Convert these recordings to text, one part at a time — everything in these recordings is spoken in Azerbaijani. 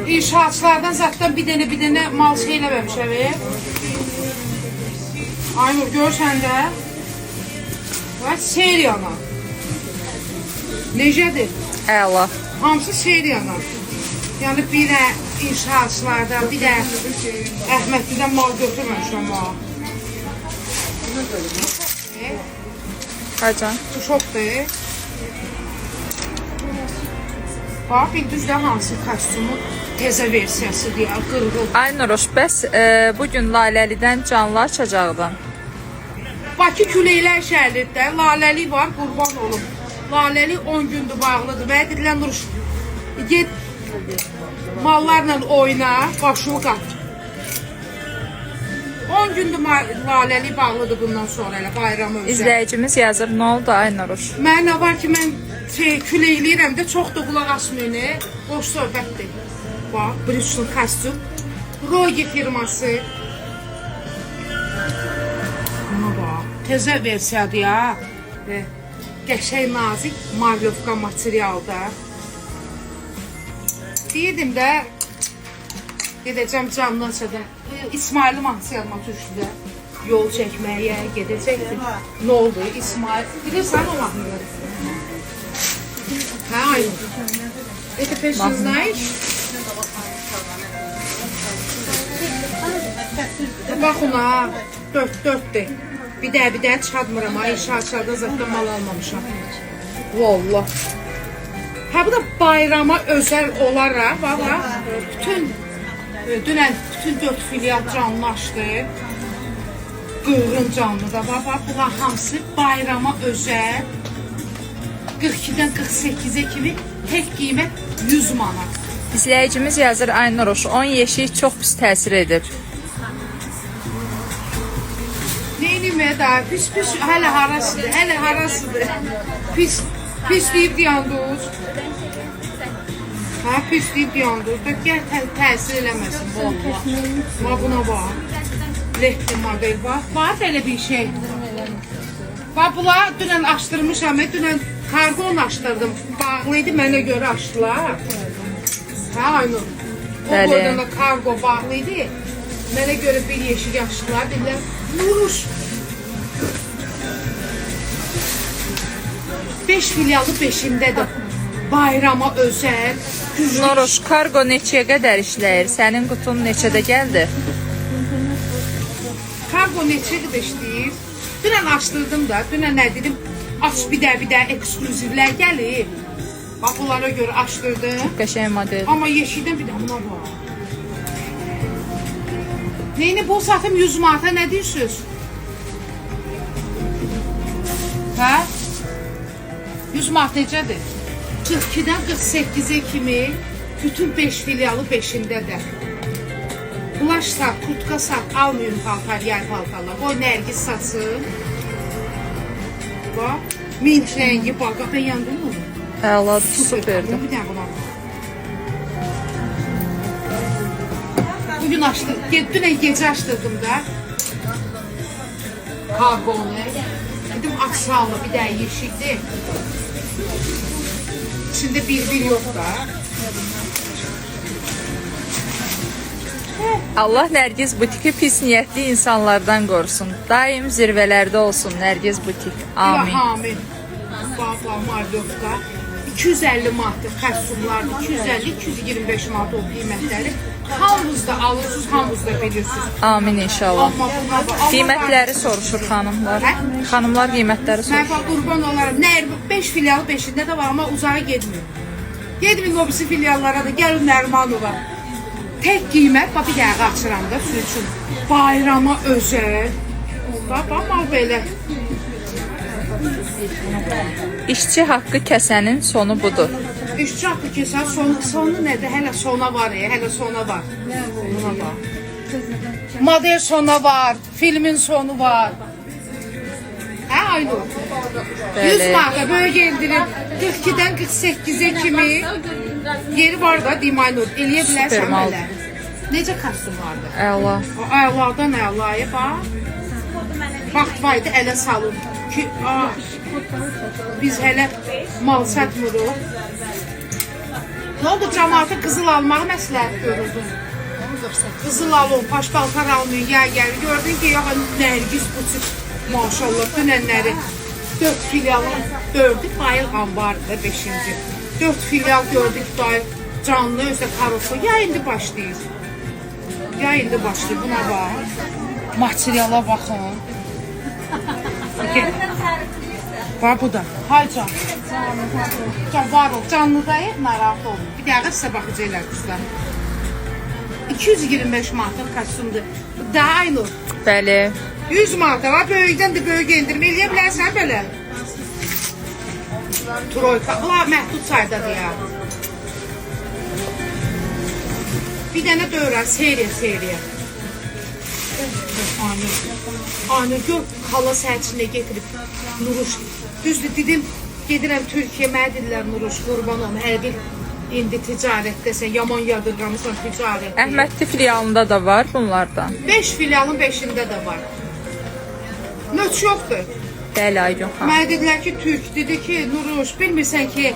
İnşaatçılardan zaten bir dənə mal şey eləməmiş evi. Aynur görsən də. Və seriyana. Necədir? Əla. Hamısı seriyana. Yəni bir də inşaatçılardan, bir də Əhmədlidən mal götürməmişəm ha. Qacan. Bu şokdur. Bax, bildiniz də hansı kostyumu təzə versiyası deyə qırılıb. Ay Nuruş, bəs bugün Laləlidən canlı açacaqdın. Bakı Küləklər şəhərində Laləli var, qurban olub. Laləli 10 gündür bağlıdır. Mənə dedilər, Nuruş, get mallarla oyna, başımı qat. 10 gündür Laləli bağlıdır bundan sonra elə bayramı özə. İzləyicimiz yazır, nə oldu Ay Nuruş? Mən nə var ki, mən küləkləyirəm də, çox da qulaq asmayın, boş söhbətdir. Bax, Brüssel kostyum, Rogi firması. Buna bax, təzə versiyadır ya. Qəşəng nazik Marlovka materialda. Deyirdim də, gedəcəm canlı açadım. İsmail'im hansı yadıma düşdü də. Yol çəkməyə gedəcəkdim. Nə oldu? İsmail, bilirsən o mahnını? Hə, aynı. Это песню знаешь? Bax ona, dörddür. Bir də çıxadmıram, inşaatçılardan zaten mal almamışam. Vallah. Hə, bu da bayrama özəl olaraq, valla, dünən bütün 4 filial canlaşdı. Qığın canlı da, bax, bunlar hamısı bayrama özəl. 42-dən 48-ə kimi tek qiymət 100 manat. İzləyicimiz yazır, Ay Nuruş, 10 yeşik çox pis təsir edir. Neynimə daha, pis, hələ harasıdır. Pis deyib deyandınız. Hə, pis deyib deyandınız. Da gəl təsir eləməsin, valla. Buna bax. Lehti model var. Var belə bir şey. Bax, bunlar dünən açdırmışam, dünən kargon açdırdım. Bağlıydı, mənə görə açdılar. Hə, Aynur. O boydan da kargo bağlıydı. Mənə görə bir yeşik açdılar. Dedilər, Nuruş. 5 filialı 5'indədir. Bayrama özəl. Nuruş, kargo neçəyə qədər işləyir? Sənin qutun neçədə gəldi? Kargo neçə qədər işləyir? Dünən açdırdım da, dünən nə dedim? Aç bir də ekskluzivlər gəlib. Bax, bunlara görə açdırdım. Çox qəşəng model. Amma yeşikdən bir də buna bax. Neyini bu satım 100 manata nə deyirsiniz? Hə? 100 manat necədir? 42-dən 48-ə kimi bütün 5 filialı 5'indədir. Ulaş sat, kurtka sat, almayın paltar, yer paltarlar. Qoy Nərgiz satsın. Bax, mint rəngi, bax, qapı yandı mı? Əladır, süperdir. Bir dənə buna. Bugün açdım, dünən gecə açdırdım da. Kargonu. Dedim, aksallı bir dənə yeşikdir. İçində bir yox da. Allah Nərgiz butiki pis niyyətli insanlardan qorusun. Daim zirvələrdə olsun Nərgiz butik. Amin. Amin. Baba, Marlovka. 250 manatdır kostyumlardır. 250-225 manat o qiymətləri. Hamınız da alırsınız, hamınız da bilirsiniz. Amin inşallah. Amma Qiymətləri soruşur xanımlar. Xanımlar qiymətləri soruşur. Mən qurban olaram. Nə 5 filial 5'ində də var, amma uzağa getmir. Getmin o birisi filiallara da, gəlin Nərmanova. Tek qiymət, bir dəqiqə açıram da sizin üçün. Bayrama özəl. Bax, belə. İşçi haqqı kəsənin sonu budur. İşçi haqqı kəsən sonu nədir? Hələ sona var, hələ sona var. Buna bax. Model sona var, filmin sonu var. Hə, Aynur? 100 manata böyle geldirir. 42'dən 48'ə kimi yeri var da, deyim Aynur. Eləyə bilərsən belə. Necə kostyum vardı? Əla. O əladan əlaya bax. Vaxt vardı, ələ salın. Ki, biz hələ mal satmırıq. Ne oldu cəmaata qızıl almağı məsləhət görürdün? Qızıl alın, paş paltar almayın, yer gəlir. Gördün ki, ya Nərgiz buçuk maşallah dünənləri 4 filialın 4'ü Bayıl Ambar'da 5'inci. 4 filial gördük Bayıl canlı özdə karofla. Ya indi başlayır. Ya indi başlayır. Buna bak. Materyala bakın. Var bu da. Hay can. Can var ol. Canlıdayıq, narahat olun. Bir dəqiqə sizə baxacaqlar qızlar. 225 manatlıq kostyumdur. Daha aynı. Bəli. 100 manata var. Böyükdən də böyük endirmə eləyə bilərsən belə. Troyka. Bunlar məhdud saydadır ya. Bir dənə dövrən seriya. Aynı gör. Hala səhəçində getirib. Nuruş. Düzdür dedim. Gedirəm Türkiyə. Mənə dedilər Nuruş. Qurban olun. Hər bir indi ticarətdəsən. Yaman yadırqamısan ticarət. Əhmədli filialında da var bunlardan. 5 filialın 5'ində də var. Nöç yoxdur. Bəli Aygün xanım. Mənə dedilər ki, Türk dedi ki, Nuruş, bilmirsən ki,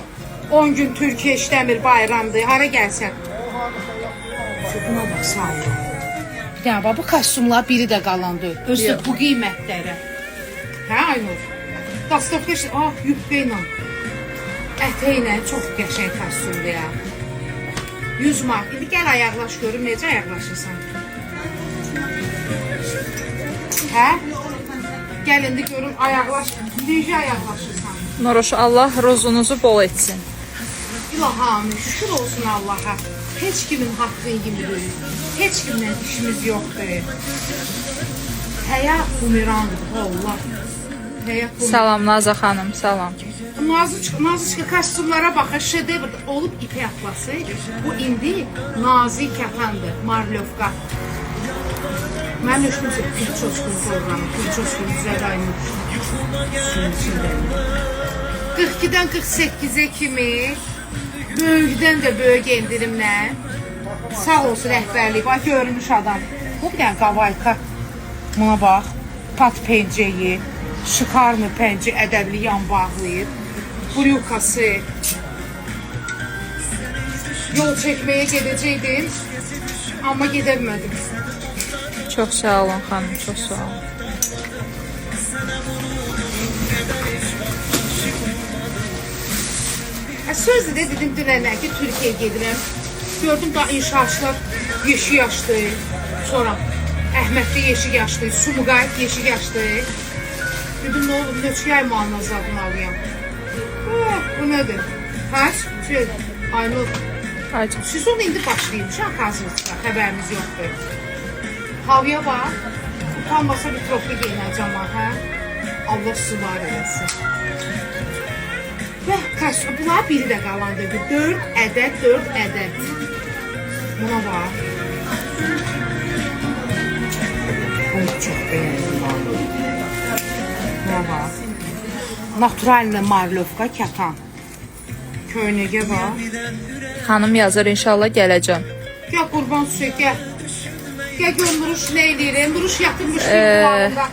10 gün Türkiyə işləmir, bayramdır, hara gəlsən? Buna bax, sağ ol. Bir dənə bax, bu kostyumlar biri də qalandı. Özü bu qiymətlərə. Hə, Aynur? Dastovka işte, yubka ilə, ətə ilə çox qəşəng kostyumdur ya. 100 mark. İndi gəl ayaqlaş görüm, necə ayaqlaşırsan? Hə? Gəl indi görüm, ayaqlaş. Necə ayaqlaşırsan? Nuruş, Allah ruzunuzu bol etsin. İlahami, şükür olsun Allah'a. Heç kimin haqqı yemirik. Heç kimlə işimiz yoxdur. Həyat bumerandır, Allah. Həyat bumerandır. Salam Nazə xanım, salam. Naziçka kostyumlara baxın, şedevr olub ipək atlası. Bu indi nazik yatandır, marlovka. Mən düşmüşüm Pilçoskun programı, Pilçoskun üzrə aymış. 42'dən 48'e kimi böyükdən də böyük endirimlə. Sağ olsun rəhbərlik, bax görmüş adam. Bu bir dənə qavayka. Buna bax, pat pencəyi, şıkarmı pencə ədəbli yan bağlayıb. Bryukası. Yol çəkməyə gedəcəkdim, amma gedəmədim. Çox sağ olun xanım, çox sağ olun. Sözü de dedim dünənlər ki, Türkiye'ye gedirəm. Gördüm da inşaatçılar yeşik açdı. Sonra Əhmədli yeşik açdı, Sumqayıt yeşik açdı. Dedim ne olur, neçə yay muamazadını alayım. Bu nədir? Kaç? Aynur. Aygün. Siz onu indi başlayın. Şu an karşınızda xəbərimiz yoxdur. Havya var. Utanmasa bir trofi giyinəcəm var, hə? Allah sular eləsin. Və kostyum, bunlar biri də qalandı. 4 ədəd. Buna bax. Bunu çox bəyəndim. Buna bax. Naturalna marlovka katan. Köynəgə bax. Xanım yazır, inşallah gələcəm. Gəl qurban süsü, gəl. Gəl gör Nuruş nə eləyir? Nuruş yatırmış qulağında.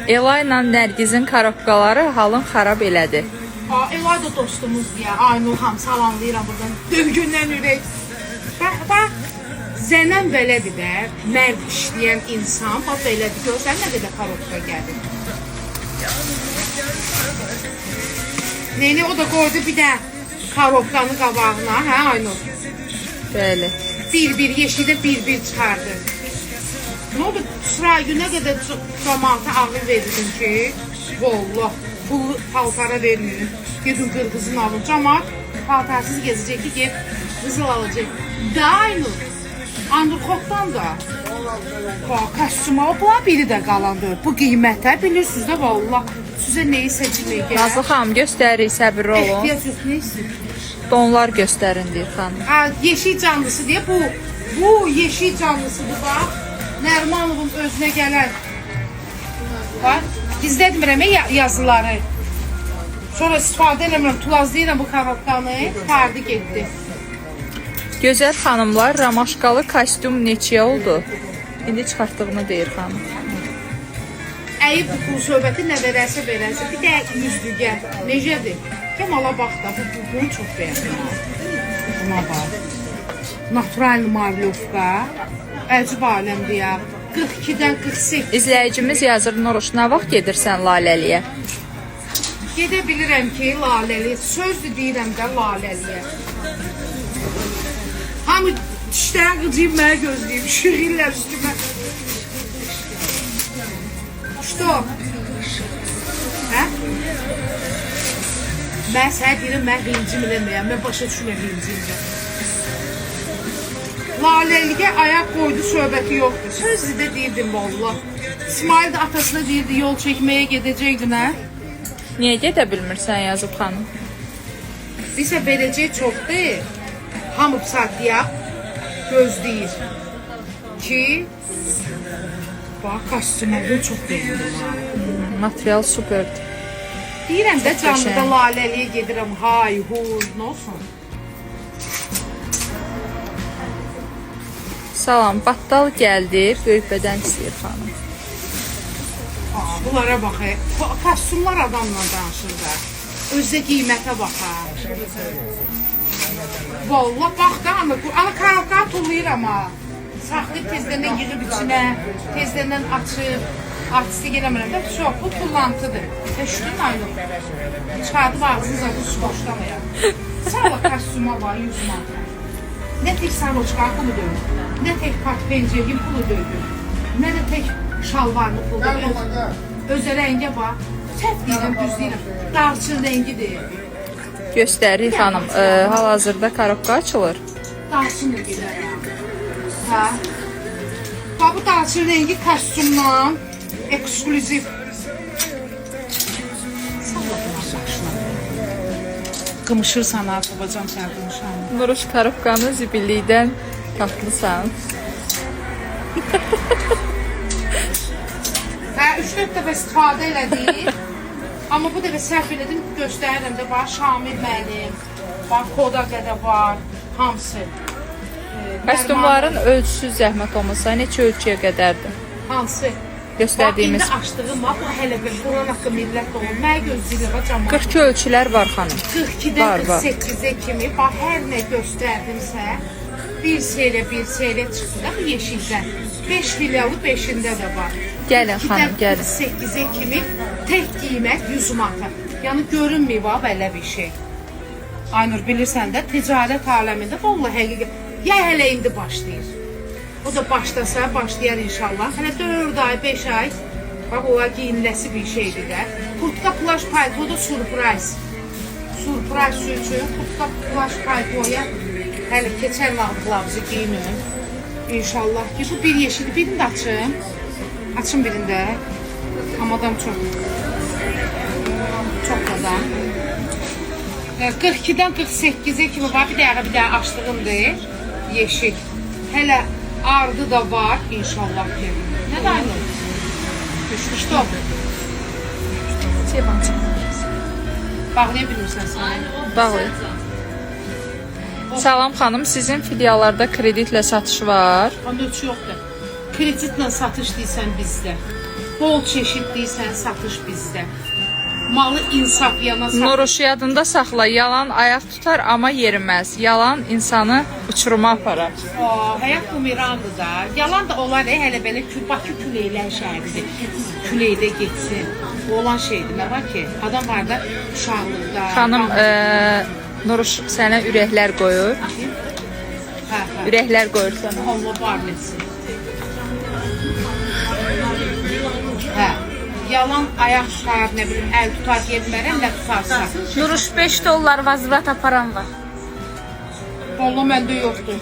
Ela ilə Nərgizin karobkaları halın xarab elədi. Elay da dostumuz ya. Aynurham salamlayıram buradan. Dövgündən ürək. Bax, zənən belədir də. Mərd işləyən insan. Bax, belədir. Görsən nə qədər karobka gəlir. Neyini o da qoydu bir də karobkanı qabağına. Hə Aynur? Bəli. Bir yeşildə bir çıxardı. Ne oldu? Sıra günə qədər cəmaata ağır verirdim ki, vallah, pul paltara vermiyorum. Gedin qırqızını alın. Cəmaat paltarsız gezecek ki, gel qızıl alacak. Da Aynur. Andrxokdan da. Bax, kostyuma bu biri də qalandı. Bu qiymətə bilirsiniz də vallah. Sizə neyi seçilmək gəlir? Nazlı xanım, göstərik, səbirli olun. Ehtiyac yox, nə istəyir? Donlar göstərin deyir xanım. Yeşil canlısı diye bu yeşil canlısıdır bax. Nərmanovun özünə gələn. Bax, gizlətmirəm yazıları. Sonra istifadə eləmirəm, tulazlayıram bu karobkanı, pardı getdi. Gözəl xanımlar, ramaşkalı kostyum neçəyə oldu? İndi çıxartdığını deyir xanım. Əyib bu pul söhbəti nə verərsə, bir də 100 gəl. Necədir? Kəmala bax da, bunu çox bəyəndim. Buna bax. Natural marlovka. Əcib aləmdir ya. 42-dən 48. İzləyicimiz yazır, Nuruş, nə vaxt gedirsən Laləliyə? Gedə bilirəm ki, Laləliyə. Sözdür deyirəm də Laləliyə. Hamı dişlərin qıcıyıb mənə gözləyib. Şırırlar üstümə. Что? Hə? Mən sənə deyirəm, mən rincim eləməyəm. Mən başa düşməyəm rincimdə. Laləliyə ayaq qoydu, söhbəti yoxdur. Sözdür də deyirdim valla. İsmail də atasına deyirdi, yol çəkməyə gedəcəkdin, hə? Niyə gedə bilmirsən, yazıb xanım? Bizə verəcək çox deyil. Hamı saatiyaq gözləyir ki, bax, kostyumları çox beğendim. Material superdir. Deyirəm də canlıda Laləliyə gedirəm, hay, huy, nə olsun? Salam, battal gəldi, böyük bədən istəyir xanım. Bunlara bax, kostyumlar adamla danışır da. Özdə qiymətə baxar. Valla bax da, ana karavka tullayır ama. Saxlayıb tezdən yığıb içinə, tezdən açıb, artistik eləmirəm də, çox, bu tullantıdır. Eşitdin aynı. Çıxardıb ağzınıza bu su boşlamayaq. Sağla kostyuma var, 100 manat. Nə tek sarıçqan pulu dövdü, nə tek pat pencerin pulu dövdü, nə də tek şalvarlı pulu dövdü. Özə rəngə bax, səhv deyirəm, düz deyirəm, darçın rəngidir. Göstərir xanım, hal-hazırda karobka açılır. Darçın rəngidir. Hə? Bax, bu darçın rəngi kostyumla eksklüziv. Qımışırsan ha, babacam sən qımışan. Nuruş, karobkanı zibillikdən taplısan. Hə, 3-4 dəfə istifadə elədik. Amma bu dəfə səhv elədim, göstərirəm də var. Şamil mənim, var, Koda qədə var, hamısı. Kostyumların ölçüsü zəhmət olmasa, neçə ölçüyə qədərdir? Hansı? Göstərdiyimiz. Bax, indi açdığım var, bu hələ bir buran haqqı millət olur. Mənə gözləyir, cəmat. 42 ölçülər var xanım. 42-dən 48-ə kimi, bax, hər nə göstərdimsə, bir seylə çıxdı da bu yeşildən. 5 filyalı 5-ində də var. Gəlin xanım, gəlin. 8-ə kimi tək qiymət 100 manat. Yəni görünmür va belə bir şey. Aynur bilirsən də ticarət aləmində vallahi həqiqət. Ya hələ indi başlayır. O da başlasa başlayar inşallah. Hələ 4 ay, 5 ay. Bax olar giyiniləsi bir şeydir də. Kurtka plaş palto da surprise. Surprise üçün kurtka plaş paltoya hələ keçən vaxtlarımızı giyinin. İnşallah ki bu bir yeşil, birini də açım. Açın birində. Amadam çox. Çox adam. 42-dən 48-ə kimi var. Bir dəqiqə açdığımdır. Yeşil. Hələ ardı da var inşallah ki. Nə də aynı? Düşmüşdü o. Bağlaya bilirsən sən? Bağlayın. Salam xanım, sizin filiallarda kreditlə satış var. Onun ölçü yoxdur. Kreditlə satış deyirsən bizdə. Bol çeşid deyirsən satış bizdə. Malı insaf yana satış. Nuruş, yadında saxla, yalan ayaq tutar amma yeriməz. Yalan insanı uçuruma aparar. Həyat bumerandır da. Yalan da olar, hələ belə Bakı küləklər şəhəridir. Küləkdə getsin. Olan şeydir, nə var ki? Adam var da uşaqlıqda. Xanım, Nuruş sənə ürəklər qoyur. Hə. Ürəklər qoyur sənə. Allah var etsin. Hə. Yalan ayaq tutar, nə bilim, əl tutar, yetmərəm, nə tutarsa. Nuruş 5 dollar vazıvat aparan var. Vallahi məndə yoxdur.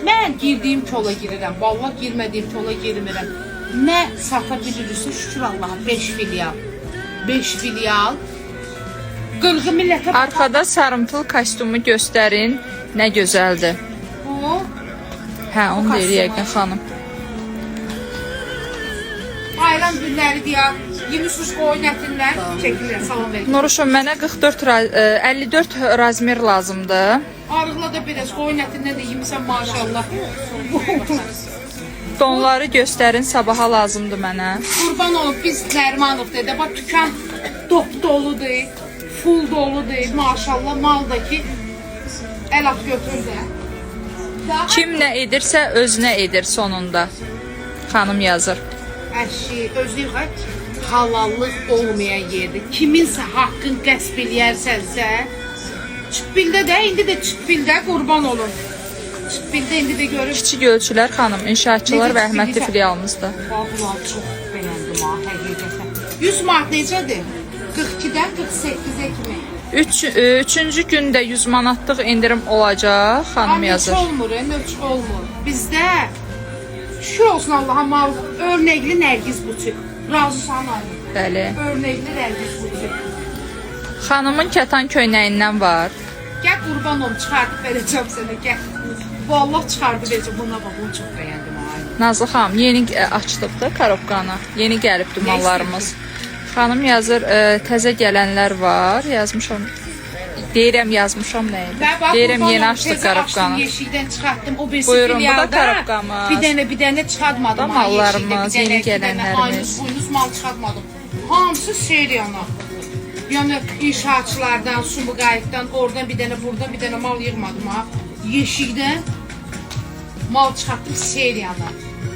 Mən girdiyim kola girirəm. Vallahi girmədiyim kola girmirəm. Nə sata bilirsə şükür Allaha 5 filial. 5 filial. 40 millətə Arxada sarımtıl kostyumu göstərin. Nə gözəldir. bu. Hə, onu deyir yəqin xanım. Bayram günləri deyər, yemişmiş qoyun ətindən çəkilir, salam verin. Nuruşum, mənə 54 razmer lazımdır. Arıqla da biraz qoyun ətindən də yemişsən maşallah. Donları göstərin, sabaha lazımdır mənə. Qurban olub biz Nərmanov dedə, bax dükan dop doludur, full doludur, maşallah maldakı El at götür də. Daha Kim nə edirsə özünə edir sonunda. Xanım yazır. Əşi, özü halallıq olmayan yerdir. Kiminsə haqqın qəsb eləyərsənsə, çıx bildə də, indi də çıx bildə qurban olun. Çıx bildə indi də görür. Kiçik ölçülər xanım, inşaatçılar və Əhmədli filialımızda. Vallahi çox bəyəndim ha, həqiqətən. 100 manat necədir? 42-dən 48-ə kimi. Üçüncü gündə 100 manatlıq indirim olacaq, xanım yazır. Nöç olmur, nöç olmur. Bizdə şükür olsun Allaha mal, örnəkli Nərgiz butik. Razısan Ali. Bəli. Örnəkli Nərgiz butik. Xanımın kətan köynəyindən var. Gəl qurban olum, çıxardıb verəcəm sənə, gəl. Vallahi çıxardıb verəcəm, buna bax, bunu çox bəyəndim ay. Nazlı xanım yeni açdıq da korobkanı. Yeni gəlibdi mallarımız. Xanım yazır, təzə gələnlər var. Yazmışam. Deyirəm yazmışam nə idi? Deyirəm yeni açdıq korobkanı. Yeşikdən çıxartdım. O birisi Buyurun, bu da filialda. korobkamız. Bir dənə çıxartmadım. Bu da mallarımız, yeni gələnlərimiz. Aynız mal çıxartmadım. Hamısı seriyana. Yəni inşaatçılardan, Sumqayıtdan, oradan bir dənə, buradan bir dənə mal yığmadım ha. Yeşikdən mal çıxartdım seriyana.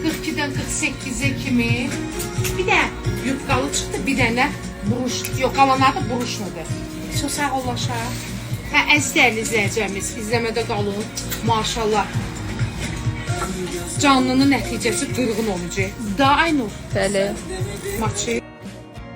42-dən 48-ə kimi. Bir də yubqalı çıxdı, bir dənə buruş, yox, qalanlar da buruşludur. Çox sağ olaşaq. Hə, əziz dəyərli izləyəcəyimiz, izləmədə qalın. Maşallah. Canlının nəticəsi qırğın olacaq. Da Aynur. Bəli. Maçı.